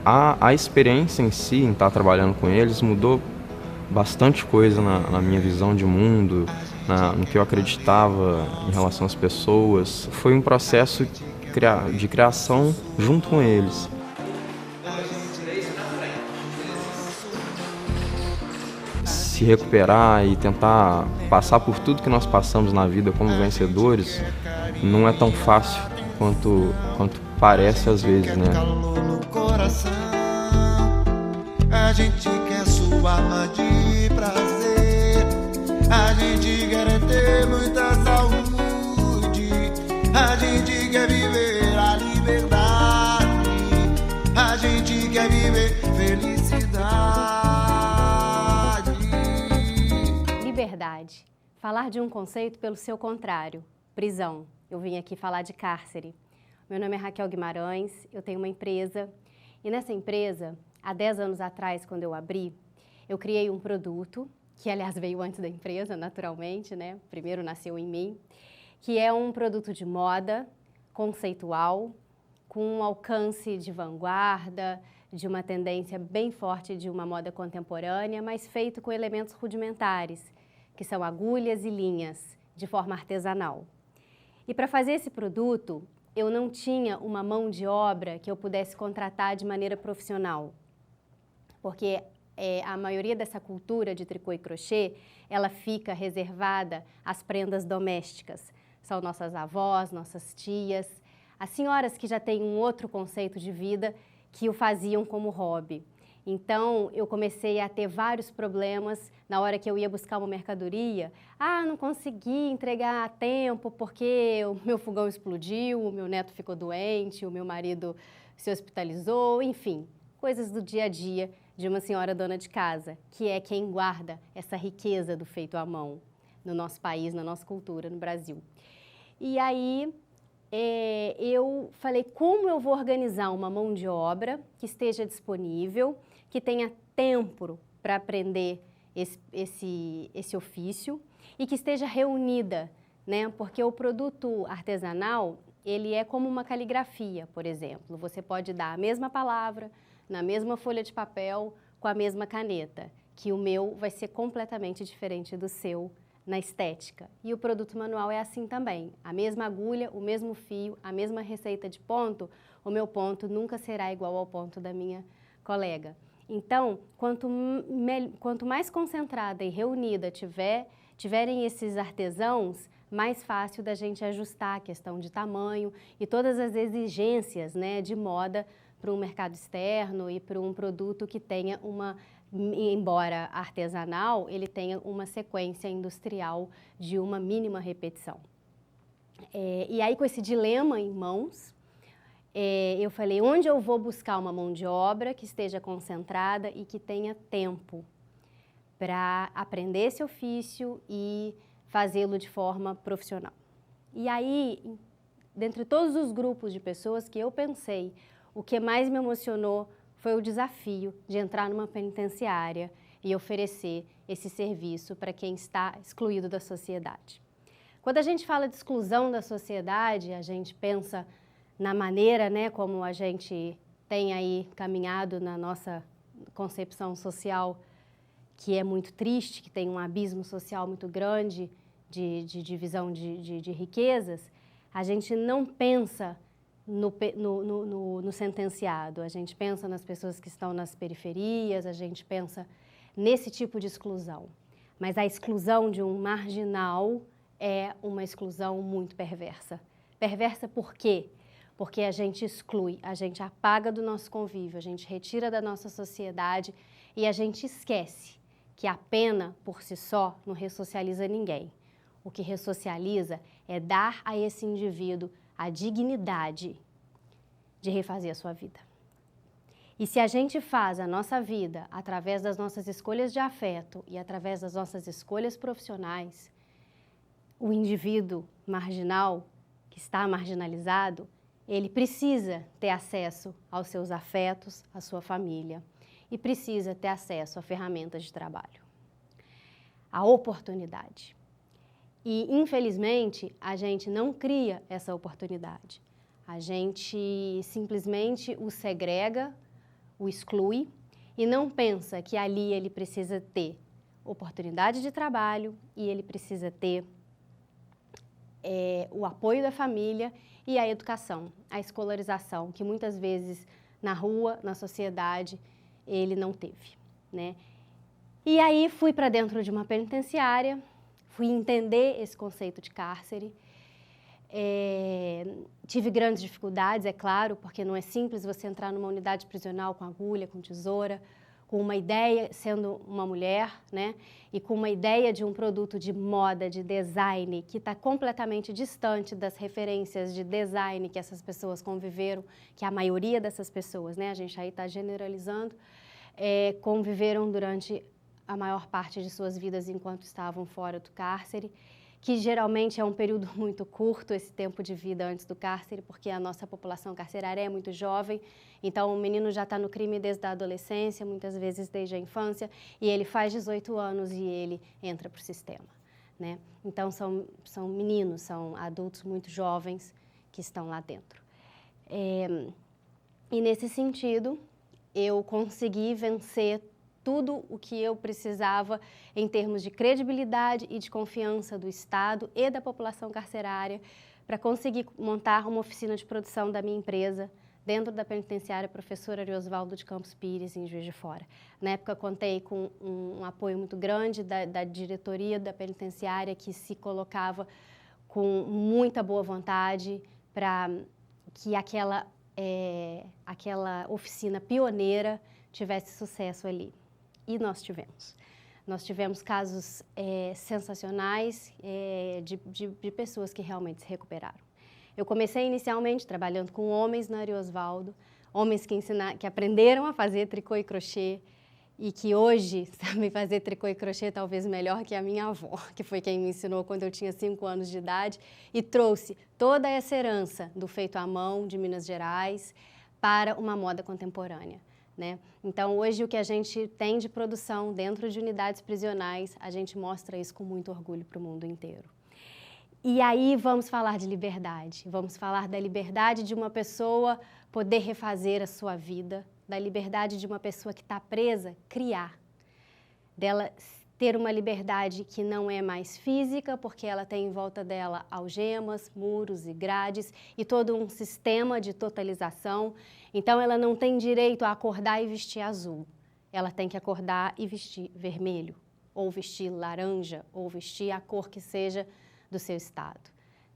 A experiência em si, em estar trabalhando com eles, mudou bastante coisa na minha visão de mundo, no que eu acreditava em relação às pessoas. Foi um processo de criação junto com eles. Se recuperar e tentar passar por tudo que nós passamos na vida como vencedores não é tão fácil quanto parece às vezes, né? A gente quer sua alma de prazer, a gente quer ter muita saúde, a gente quer viver a liberdade, a gente quer viver felicidade. Liberdade. Falar de um conceito pelo seu contrário. Prisão. Eu vim aqui falar de cárcere. Meu nome é Raquel Guimarães, eu tenho uma empresa e nessa empresa, há 10 anos atrás, quando eu abri, eu criei um produto, que aliás veio antes da empresa, naturalmente, né? Primeiro nasceu em mim, que é um produto de moda conceitual, com um alcance de vanguarda, de uma tendência bem forte de uma moda contemporânea, mas feito com elementos rudimentares, que são agulhas e linhas, de forma artesanal. E para fazer esse produto, eu não tinha uma mão de obra que eu pudesse contratar de maneira profissional, porque a maioria dessa cultura de tricô e crochê, ela fica reservada às prendas domésticas. São nossas avós, nossas tias, as senhoras que já têm um outro conceito de vida que o faziam como hobby. Então, eu comecei a ter vários problemas na hora que eu ia buscar uma mercadoria. Não consegui entregar a tempo porque o meu fogão explodiu, o meu neto ficou doente, o meu marido se hospitalizou, enfim, coisas do dia a dia de uma senhora dona de casa, que é quem guarda essa riqueza do feito à mão no nosso país, na nossa cultura, no Brasil. E aí, eu falei, como eu vou organizar uma mão de obra que esteja disponível, que tenha tempo para aprender esse ofício e que esteja reunida, né? Porque o produto artesanal, ele é como uma caligrafia, por exemplo. Você pode dar a mesma palavra, na mesma folha de papel, com a mesma caneta, que o meu vai ser completamente diferente do seu na estética. E o produto manual é assim também. A mesma agulha, o mesmo fio, a mesma receita de ponto, o meu ponto nunca será igual ao ponto da minha colega. Então, quanto mais concentrada e reunida tiverem esses artesãos, mais fácil da gente ajustar a questão de tamanho e todas as exigências, né, de moda para um mercado externo e para um produto que tenha embora artesanal, ele tenha uma sequência industrial de uma mínima repetição. E aí, com esse dilema em mãos, eu falei, onde eu vou buscar uma mão de obra que esteja concentrada e que tenha tempo para aprender esse ofício e fazê-lo de forma profissional. E aí, dentre todos os grupos de pessoas que eu pensei, o que mais me emocionou foi o desafio de entrar numa penitenciária e oferecer esse serviço para quem está excluído da sociedade. Quando a gente fala de exclusão da sociedade, a gente pensa na maneira, né, como a gente tem aí caminhado na nossa concepção social, que é muito triste, que tem um abismo social muito grande de divisão de riquezas, a gente não pensa no sentenciado, a gente pensa nas pessoas que estão nas periferias, a gente pensa nesse tipo de exclusão. Mas a exclusão de um marginal é uma exclusão muito perversa. Perversa por quê? Porque a gente exclui, a gente apaga do nosso convívio, a gente retira da nossa sociedade e a gente esquece que a pena, por si só, não ressocializa ninguém. O que ressocializa é dar a esse indivíduo a dignidade de refazer a sua vida. E se a gente faz a nossa vida através das nossas escolhas de afeto e através das nossas escolhas profissionais, o indivíduo marginal, que está marginalizado, ele precisa ter acesso aos seus afetos, à sua família, e precisa ter acesso a ferramentas de trabalho, a oportunidade. E, infelizmente, a gente não cria essa oportunidade. A gente simplesmente o segrega, o exclui e não pensa que ali ele precisa ter oportunidade de trabalho e ele precisa ter o apoio da família e a educação, a escolarização, que muitas vezes na rua, na sociedade, ele não teve, né? E aí fui para dentro de uma penitenciária, fui entender esse conceito de cárcere. Tive grandes dificuldades, é claro, porque não é simples você entrar numa unidade prisional com agulha, com tesoura, com uma ideia, sendo uma mulher, né? E com uma ideia de um produto de moda, de design, que está completamente distante das referências de design que essas pessoas conviveram, que a maioria dessas pessoas, né? A gente aí está generalizando, conviveram durante a maior parte de suas vidas enquanto estavam fora do cárcere, que geralmente é um período muito curto, esse tempo de vida antes do cárcere, porque a nossa população carcerária é muito jovem, então o menino já está no crime desde a adolescência, muitas vezes desde a infância, e ele faz 18 anos e ele entra para o sistema, né? Então são meninos, são adultos muito jovens que estão lá dentro. E nesse sentido, eu consegui vencer tudo o que eu precisava em termos de credibilidade e de confiança do Estado e da população carcerária para conseguir montar uma oficina de produção da minha empresa dentro da penitenciária Professor Ariosvaldo de Campos Pires, em Juiz de Fora. Na época, contei com um apoio muito grande da diretoria da penitenciária, que se colocava com muita boa vontade para que aquela oficina pioneira tivesse sucesso ali. E nós tivemos. Nós tivemos casos sensacionais de pessoas que realmente se recuperaram. Eu comecei inicialmente trabalhando com homens na Ariosvaldo, homens que aprenderam a fazer tricô e crochê e que hoje sabem fazer tricô e crochê talvez melhor que a minha avó, que foi quem me ensinou quando eu tinha 5 anos de idade e trouxe toda essa herança do feito à mão de Minas Gerais para uma moda contemporânea, né? Então, hoje, o que a gente tem de produção dentro de unidades prisionais, a gente mostra isso com muito orgulho para o mundo inteiro. E aí, vamos falar de liberdade. Vamos falar da liberdade de uma pessoa poder refazer a sua vida, da liberdade de uma pessoa que está presa, criar. Dela ter uma liberdade que não é mais física, porque ela tem em volta dela algemas, muros e grades e todo um sistema de totalização. Então, ela não tem direito a acordar e vestir azul. Ela tem que acordar e vestir vermelho, ou vestir laranja, ou vestir a cor que seja do seu estado,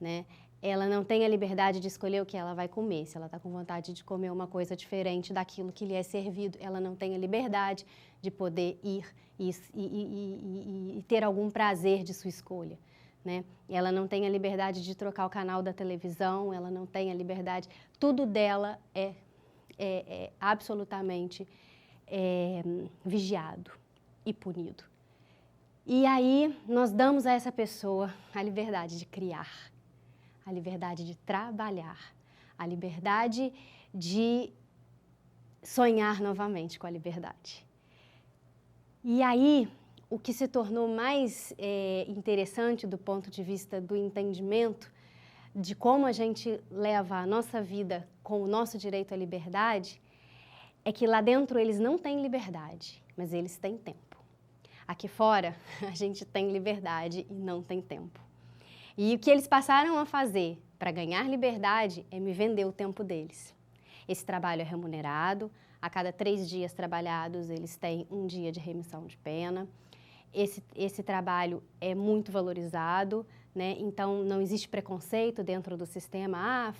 né? Ela não tem a liberdade de escolher o que ela vai comer. Se ela está com vontade de comer uma coisa diferente daquilo que lhe é servido, ela não tem a liberdade de poder ir e ter algum prazer de sua escolha, né? Ela não tem a liberdade de trocar o canal da televisão, ela não tem a liberdade. Tudo dela é absolutamente vigiado e punido. E aí nós damos a essa pessoa a liberdade de criar, a liberdade de trabalhar, a liberdade de sonhar novamente com a liberdade. E aí, o que se tornou mais interessante do ponto de vista do entendimento de como a gente leva a nossa vida com o nosso direito à liberdade, é que lá dentro eles não têm liberdade, mas eles têm tempo. Aqui fora, a gente tem liberdade e não tem tempo. E o que eles passaram a fazer para ganhar liberdade é me vender o tempo deles. Esse trabalho é remunerado, a cada 3 dias trabalhados eles têm 1 dia de remissão de pena. Esse trabalho é muito valorizado, né? Então não existe preconceito dentro do sistema.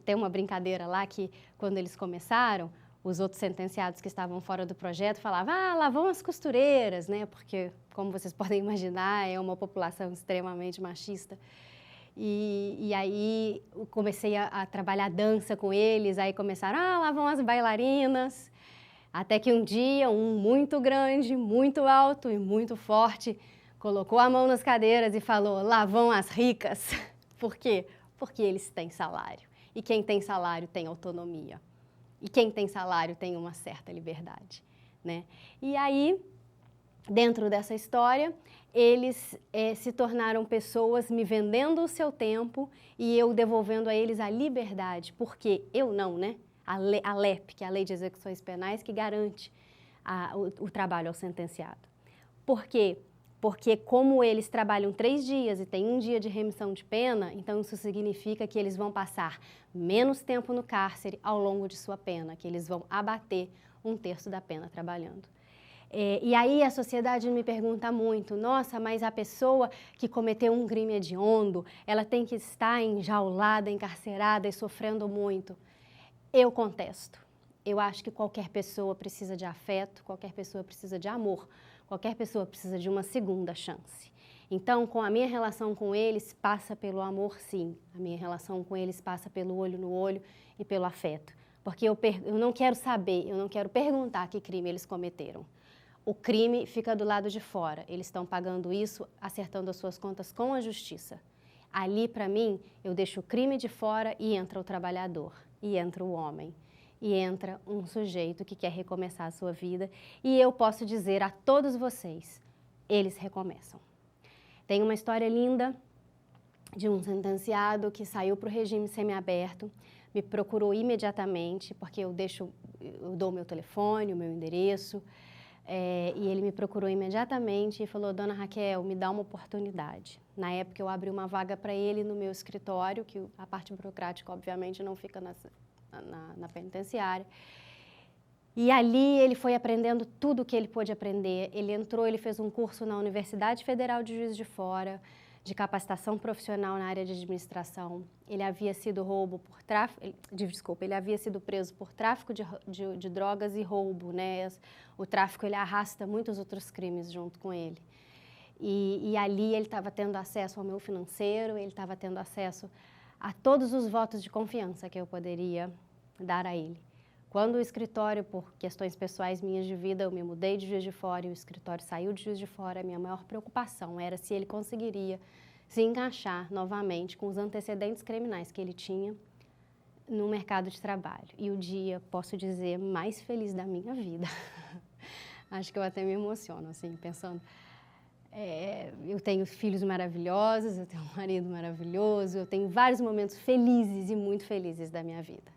Tem uma brincadeira lá que quando eles começaram, os outros sentenciados que estavam fora do projeto falavam, lá vão as costureiras, né? Porque, como vocês podem imaginar, é uma população extremamente machista. E aí eu comecei a trabalhar dança com eles, aí começaram, lá vão as bailarinas. Até que um dia, um muito grande, muito alto e muito forte, colocou a mão nas cadeiras e falou, lá vão as ricas. Por quê? Porque eles têm salário. E quem tem salário tem autonomia. E quem tem salário tem uma certa liberdade, né? E aí, dentro dessa história, eles se tornaram pessoas me vendendo o seu tempo e eu devolvendo a eles a liberdade, porque eu não, né? a LEP, que é a Lei de Execuções Penais, que garante o trabalho ao sentenciado. Por quê? Porque como eles trabalham 3 dias e tem 1 dia de remissão de pena, então isso significa que eles vão passar menos tempo no cárcere ao longo de sua pena, que eles vão abater 1/3 da pena trabalhando. E aí a sociedade me pergunta muito, nossa, mas a pessoa que cometeu um crime hediondo, ela tem que estar enjaulada, encarcerada e sofrendo muito. Eu contesto. Eu acho que qualquer pessoa precisa de afeto, qualquer pessoa precisa de amor, qualquer pessoa precisa de uma segunda chance. Então, com a minha relação com eles, passa pelo amor, sim. A minha relação com eles passa pelo olho no olho e pelo afeto. Porque eu não quero saber, eu não quero perguntar que crime eles cometeram. O crime fica do lado de fora. Eles estão pagando isso, acertando as suas contas com a justiça. Ali, para mim, eu deixo o crime de fora e entra o trabalhador, e entra o homem. E entra um sujeito que quer recomeçar a sua vida. E eu posso dizer a todos vocês, eles recomeçam. Tem uma história linda de um sentenciado que saiu para o regime semiaberto, me procurou imediatamente, porque eu dou meu telefone, o meu endereço, e ele me procurou imediatamente e falou, Dona Raquel, me dá uma oportunidade. Na época eu abri uma vaga para ele no meu escritório, que a parte burocrática obviamente não fica na penitenciária. E ali ele foi aprendendo tudo o que ele pôde aprender. Ele fez um curso na Universidade Federal de Juiz de Fora, de capacitação profissional na área de administração. Ele havia sido ele havia sido preso por tráfico de drogas e roubo, né? O tráfico, ele arrasta muitos outros crimes junto com ele. E ali ele estava tendo acesso ao meu financeiro, ele estava tendo acesso a todos os votos de confiança que eu poderia dar a ele. Quando o escritório, por questões pessoais minhas de vida, eu me mudei de Juiz de Fora e o escritório saiu de Juiz de Fora, a minha maior preocupação era se ele conseguiria se encaixar novamente com os antecedentes criminais que ele tinha no mercado de trabalho. E o dia, posso dizer, mais feliz da minha vida. Acho que eu até me emociono, assim, pensando. Eu tenho filhos maravilhosos, eu tenho um marido maravilhoso, eu tenho vários momentos felizes e muito felizes da minha vida.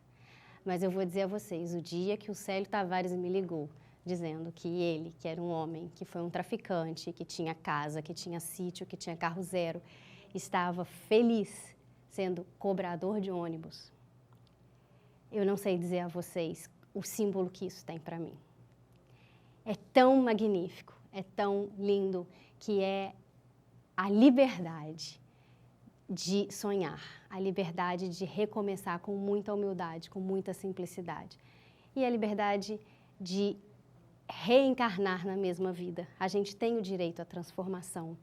Mas eu vou dizer a vocês, o dia que o Célio Tavares me ligou, dizendo que ele, que era um homem, que foi um traficante, que tinha casa, que tinha sítio, que tinha carro zero, estava feliz sendo cobrador de ônibus. Eu não sei dizer a vocês o símbolo que isso tem para mim. É tão magnífico, é tão lindo, que é a liberdade de sonhar, a liberdade de recomeçar com muita humildade, com muita simplicidade. E a liberdade de reencarnar na mesma vida. A gente tem o direito à transformação.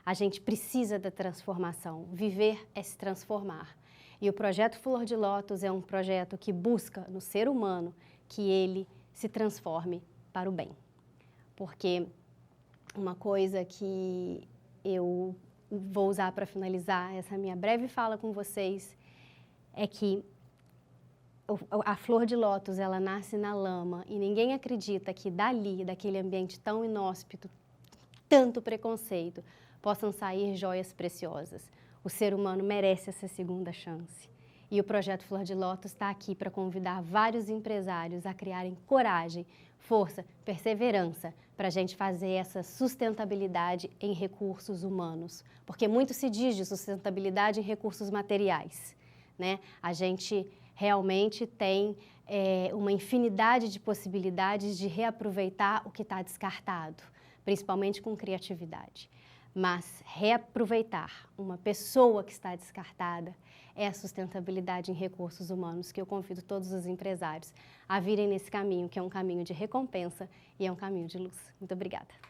A gente precisa da transformação. Viver é se transformar. E o projeto Flor de Lótus é um projeto que busca no ser humano que ele se transforme para o bem. Porque uma coisa que eu vou usar para finalizar essa minha breve fala com vocês é que a flor de lótus, ela nasce na lama e ninguém acredita que dali, daquele ambiente tão inóspito, tanto preconceito, possam sair joias preciosas. O ser humano merece essa segunda chance. E o projeto Flor de Lótus está aqui para convidar vários empresários a criarem coragem, força, perseverança para a gente fazer essa sustentabilidade em recursos humanos. Porque muito se diz de sustentabilidade em recursos materiais, né? A gente realmente tem uma infinidade de possibilidades de reaproveitar o que está descartado, principalmente com criatividade. Mas reaproveitar uma pessoa que está descartada é a sustentabilidade em recursos humanos que eu convido todos os empresários a virem nesse caminho, que é um caminho de recompensa e é um caminho de luz. Muito obrigada.